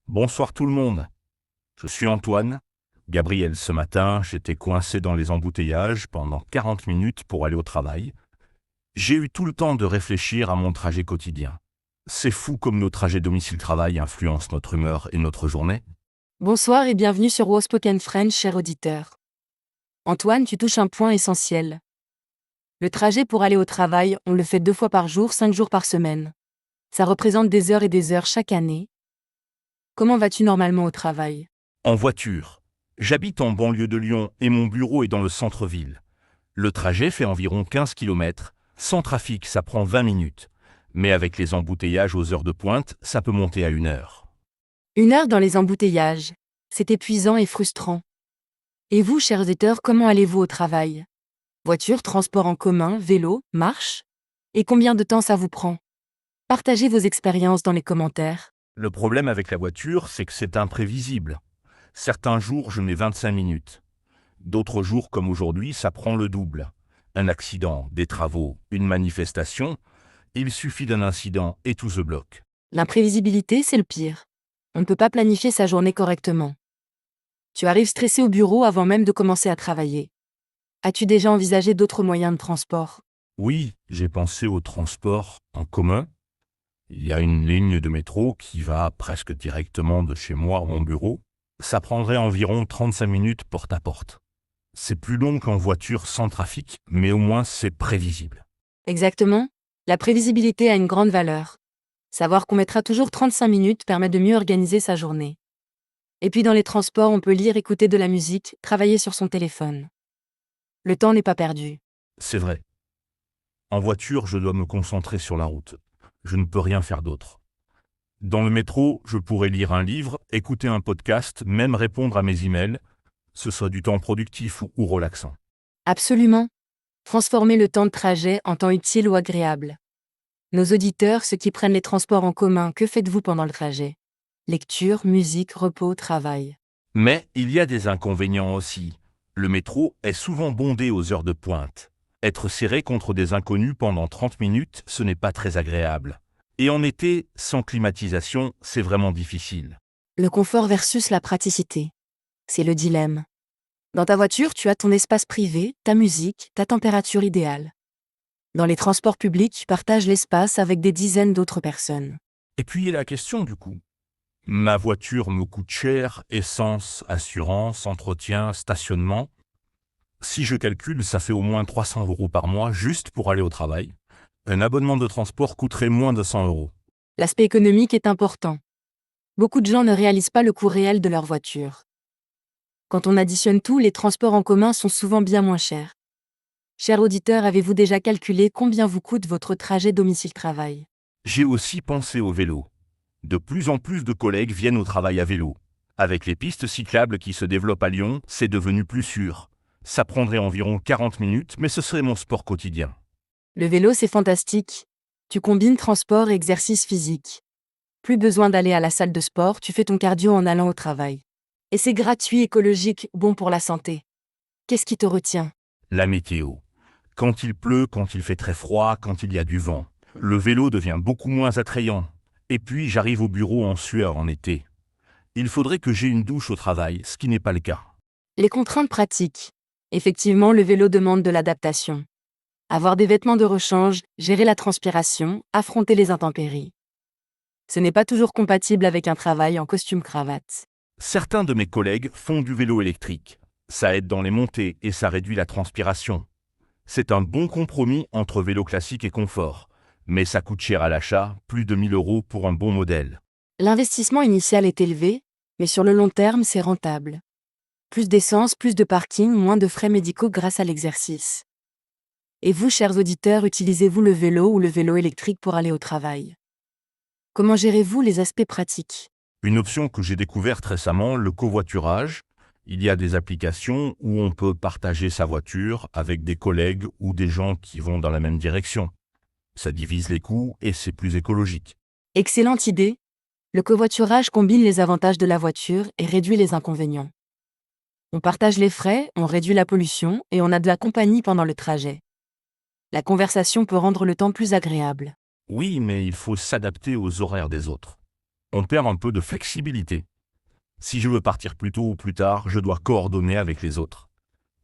Bonsoir tout le monde, je suis Antoine. Gabriel, ce matin, j'étais coincé dans les embouteillages pendant 40 minutes pour aller au travail. J'ai eu tout le temps de réfléchir à mon trajet quotidien. C'est fou comme nos trajets domicile-travail influencent notre humeur et notre journée. Bonsoir et bienvenue sur Spoken French, cher auditeur. Antoine, tu touches un point essentiel. Le trajet pour aller au travail, on le fait 2 fois par jour, 5 jours par semaine. Ça représente des heures et des heures chaque année. Comment vas-tu normalement au travail? En voiture. J'habite en banlieue de Lyon et mon bureau est dans le centre-ville. Le trajet fait environ 15 km. Sans trafic, ça prend 20 minutes. Mais avec les embouteillages aux heures de pointe, ça peut monter à 1 heure. 1 heure dans les embouteillages. C'est épuisant et frustrant. Et vous, chers auditeurs, comment allez-vous au travail? Voiture, transport en commun, vélo, marche? Et combien de temps ça vous prend? Partagez vos expériences dans les commentaires. Le problème avec la voiture, c'est que c'est imprévisible. Certains jours, je mets 25 minutes. D'autres jours, comme aujourd'hui, ça prend le double. Un accident, des travaux, une manifestation, il suffit d'un incident et tout se bloque. L'imprévisibilité, c'est le pire. On ne peut pas planifier sa journée correctement. Tu arrives stressé au bureau avant même de commencer à travailler. As-tu déjà envisagé d'autres moyens de transport? Oui, j'ai pensé au transport en commun. Il y a une ligne de métro qui va presque directement de chez moi à mon bureau. Ça prendrait environ 35 minutes porte à porte. C'est plus long qu'en voiture sans trafic, mais au moins c'est prévisible. Exactement. La prévisibilité a une grande valeur. Savoir qu'on mettra toujours 35 minutes permet de mieux organiser sa journée. Et puis dans les transports, on peut lire, écouter de la musique, travailler sur son téléphone. Le temps n'est pas perdu. C'est vrai. En voiture, je dois me concentrer sur la route. Je ne peux rien faire d'autre. Dans le métro, je pourrais lire un livre, écouter un podcast, même répondre à mes emails. Ce soit du temps productif ou relaxant. Absolument. Transformer le temps de trajet en temps utile ou agréable. Nos auditeurs, ceux qui prennent les transports en commun, que faites-vous pendant le trajet? Lecture, musique, repos, travail. Mais il y a des inconvénients aussi. Le métro est souvent bondé aux heures de pointe. Être serré contre des inconnus pendant 30 minutes, ce n'est pas très agréable. Et en été, sans climatisation, c'est vraiment difficile. Le confort versus la praticité. C'est le dilemme. Dans ta voiture, tu as ton espace privé, ta musique, ta température idéale. Dans les transports publics, tu partages l'espace avec des dizaines d'autres personnes. Et puis il y a la question du coût. Ma voiture me coûte cher, essence, assurance, entretien, stationnement. Si je calcule, ça fait au moins 300 € par mois juste pour aller au travail. Un abonnement de transport coûterait moins de 100 €. L'aspect économique est important. Beaucoup de gens ne réalisent pas le coût réel de leur voiture. Quand on additionne tout, les transports en commun sont souvent bien moins chers. Cher auditeur, avez-vous déjà calculé combien vous coûte votre trajet domicile-travail? J'ai aussi pensé au vélo. De plus en plus de collègues viennent au travail à vélo. Avec les pistes cyclables qui se développent à Lyon, c'est devenu plus sûr. Ça prendrait environ 40 minutes, mais ce serait mon sport quotidien. Le vélo, c'est fantastique. Tu combines transport et exercice physique. Plus besoin d'aller à la salle de sport, tu fais ton cardio en allant au travail. Et c'est gratuit, écologique, bon pour la santé. Qu'est-ce qui te retient? La météo. Quand il pleut, quand il fait très froid, quand il y a du vent, le vélo devient beaucoup moins attrayant. Et puis j'arrive au bureau en sueur en été. Il faudrait que j'aie une douche au travail, ce qui n'est pas le cas. Les contraintes pratiques. Effectivement, le vélo demande de l'adaptation. Avoir des vêtements de rechange, gérer la transpiration, affronter les intempéries. Ce n'est pas toujours compatible avec un travail en costume-cravate. Certains de mes collègues font du vélo électrique. Ça aide dans les montées et ça réduit la transpiration. C'est un bon compromis entre vélo classique et confort. Mais ça coûte cher à l'achat, plus de 1 000 € pour un bon modèle. L'investissement initial est élevé, mais sur le long terme, c'est rentable. Plus d'essence, plus de parking, moins de frais médicaux grâce à l'exercice. Et vous, chers auditeurs, utilisez-vous le vélo ou le vélo électrique pour aller au travail? Comment gérez-vous les aspects pratiques? Une option que j'ai découverte récemment, le covoiturage. Il y a des applications où on peut partager sa voiture avec des collègues ou des gens qui vont dans la même direction. Ça divise les coûts et c'est plus écologique. Excellente idée. Le covoiturage combine les avantages de la voiture et réduit les inconvénients. On partage les frais, on réduit la pollution et on a de la compagnie pendant le trajet. La conversation peut rendre le temps plus agréable. Oui, mais il faut s'adapter aux horaires des autres. On perd un peu de flexibilité. Si je veux partir plus tôt ou plus tard, je dois coordonner avec les autres.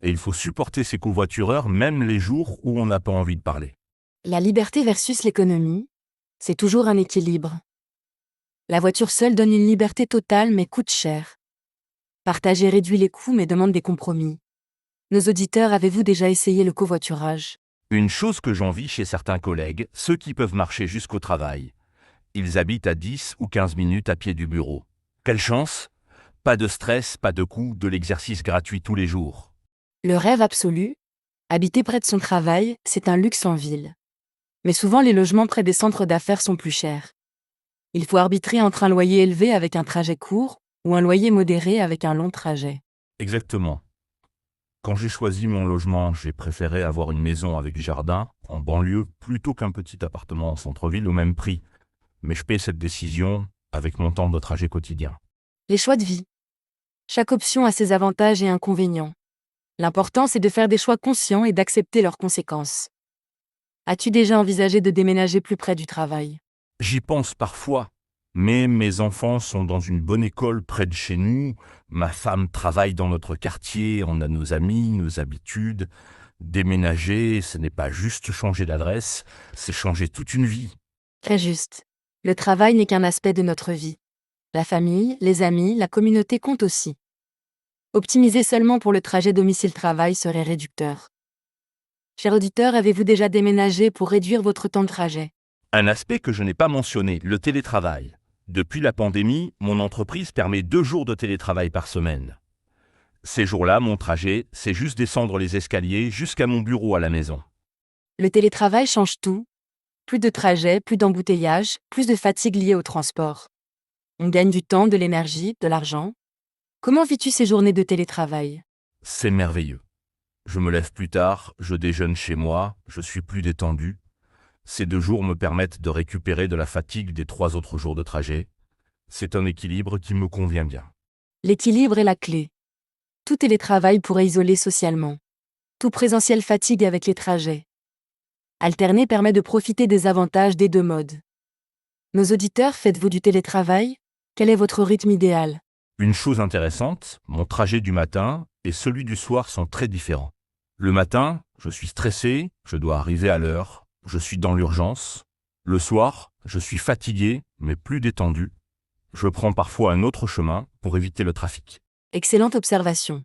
Et il faut supporter ces covoitureurs même les jours où on n'a pas envie de parler. La liberté versus l'économie, c'est toujours un équilibre. La voiture seule donne une liberté totale mais coûte cher. Partager réduit les coûts mais demande des compromis. Nos auditeurs, avez-vous déjà essayé le covoiturage ? Une chose que j'envie chez certains collègues, ceux qui peuvent marcher jusqu'au travail. Ils habitent à 10 ou 15 minutes à pied du bureau. Quelle chance! Pas de stress, pas de coût, de l'exercice gratuit tous les jours. Le rêve absolu, habiter près de son travail, c'est un luxe en ville. Mais souvent les logements près des centres d'affaires sont plus chers. Il faut arbitrer entre un loyer élevé avec un trajet court ou un loyer modéré avec un long trajet. Exactement. Quand j'ai choisi mon logement, j'ai préféré avoir une maison avec jardin, en banlieue, plutôt qu'un petit appartement en centre-ville au même prix. Mais je paie cette décision avec mon temps de trajet quotidien. Les choix de vie. Chaque option a ses avantages et inconvénients. L'important, c'est de faire des choix conscients et d'accepter leurs conséquences. As-tu déjà envisagé de déménager plus près du travail ? J'y pense parfois, mais mes enfants sont dans une bonne école près de chez nous, ma femme travaille dans notre quartier, on a nos amis, nos habitudes. Déménager, ce n'est pas juste changer d'adresse, c'est changer toute une vie. Très juste. Le travail n'est qu'un aspect de notre vie. La famille, les amis, la communauté comptent aussi. Optimiser seulement pour le trajet domicile-travail serait réducteur. Cher auditeur, avez-vous déjà déménagé pour réduire votre temps de trajet ? Un aspect que je n'ai pas mentionné, le télétravail. Depuis la pandémie, mon entreprise permet 2 jours de télétravail par semaine. Ces jours-là, mon trajet, c'est juste descendre les escaliers jusqu'à mon bureau à la maison. Le télétravail change tout. Plus de trajets, plus d'embouteillages, plus de fatigue liée au transport. On gagne du temps, de l'énergie, de l'argent. Comment vis-tu ces journées de télétravail ? C'est merveilleux. Je me lève plus tard, je déjeune chez moi, je suis plus détendu. Ces 2 jours me permettent de récupérer de la fatigue des 3 autres jours de trajet. C'est un équilibre qui me convient bien. L'équilibre est la clé. Tout télétravail pourrait isoler socialement. Tout présentiel fatigue avec les trajets. Alterner permet de profiter des avantages des 2 modes. Nos auditeurs, faites-vous du télétravail ? Quel est votre rythme idéal ? Une chose intéressante, mon trajet du matin et celui du soir sont très différents. Le matin, je suis stressé, je dois arriver à l'heure, je suis dans l'urgence. Le soir, je suis fatigué, mais plus détendu. Je prends parfois un autre chemin pour éviter le trafic. Excellente observation.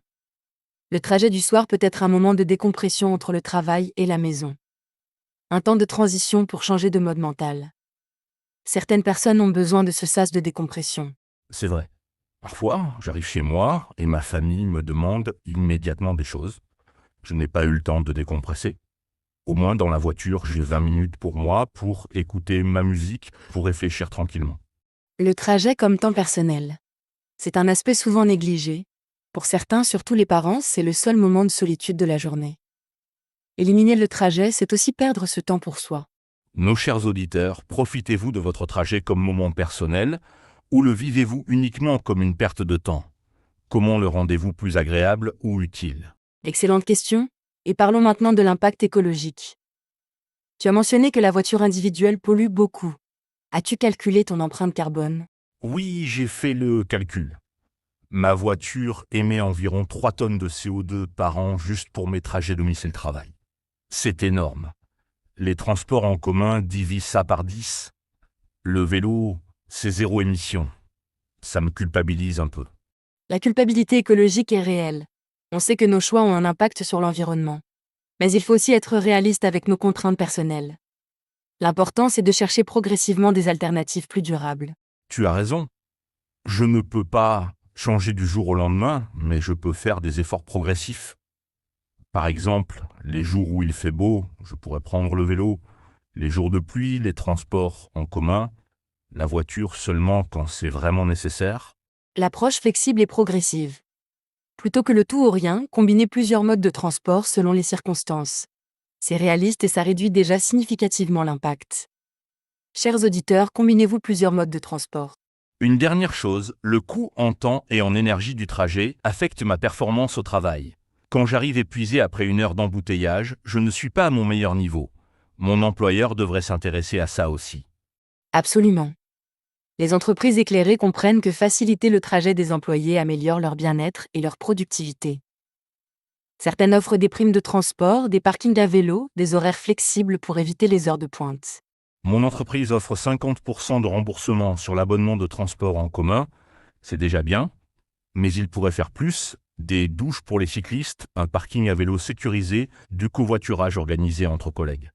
Le trajet du soir peut être un moment de décompression entre le travail et la maison. Un temps de transition pour changer de mode mental. Certaines personnes ont besoin de ce sas de décompression. C'est vrai. Parfois, j'arrive chez moi et ma famille me demande immédiatement des choses. Je n'ai pas eu le temps de décompresser. Au moins dans la voiture, j'ai 20 minutes pour moi, pour écouter ma musique, pour réfléchir tranquillement. Le trajet comme temps personnel. C'est un aspect souvent négligé. Pour certains, surtout les parents, c'est le seul moment de solitude de la journée. Éliminer le trajet, c'est aussi perdre ce temps pour soi. Nos chers auditeurs, profitez-vous de votre trajet comme moment personnel ou le vivez-vous uniquement comme une perte de temps ? Comment le rendez-vous plus agréable ou utile ? Excellente question. Et parlons maintenant de l'impact écologique. Tu as mentionné que la voiture individuelle pollue beaucoup. As-tu calculé ton empreinte carbone ? Oui, j'ai fait le calcul. Ma voiture émet environ 3 tonnes de CO2 par an juste pour mes trajets domicile-travail. C'est énorme. Les transports en commun divisent ça par 10. Le vélo, c'est 0 émission. Ça me culpabilise un peu. La culpabilité écologique est réelle. On sait que nos choix ont un impact sur l'environnement. Mais il faut aussi être réaliste avec nos contraintes personnelles. L'important, c'est de chercher progressivement des alternatives plus durables. Tu as raison. Je ne peux pas changer du jour au lendemain, mais je peux faire des efforts progressifs. Par exemple, les jours où il fait beau, je pourrais prendre le vélo. Les jours de pluie, les transports en commun. La voiture seulement quand c'est vraiment nécessaire. L'approche flexible et progressive. Plutôt que le tout ou rien, combiner plusieurs modes de transport selon les circonstances. C'est réaliste et ça réduit déjà significativement l'impact. Chers auditeurs, combinez-vous plusieurs modes de transport. Une dernière chose, le coût en temps et en énergie du trajet affecte ma performance au travail. Quand j'arrive épuisé après 1 heure d'embouteillage, je ne suis pas à mon meilleur niveau. Mon employeur devrait s'intéresser à ça aussi. Absolument. Les entreprises éclairées comprennent que faciliter le trajet des employés améliore leur bien-être et leur productivité. Certaines offrent des primes de transport, des parkings à vélo, des horaires flexibles pour éviter les heures de pointe. Mon entreprise offre 50% de remboursement sur l'abonnement de transport en commun. C'est déjà bien, mais il pourrait faire plus. Des douches pour les cyclistes, un parking à vélo sécurisé, du covoiturage organisé entre collègues.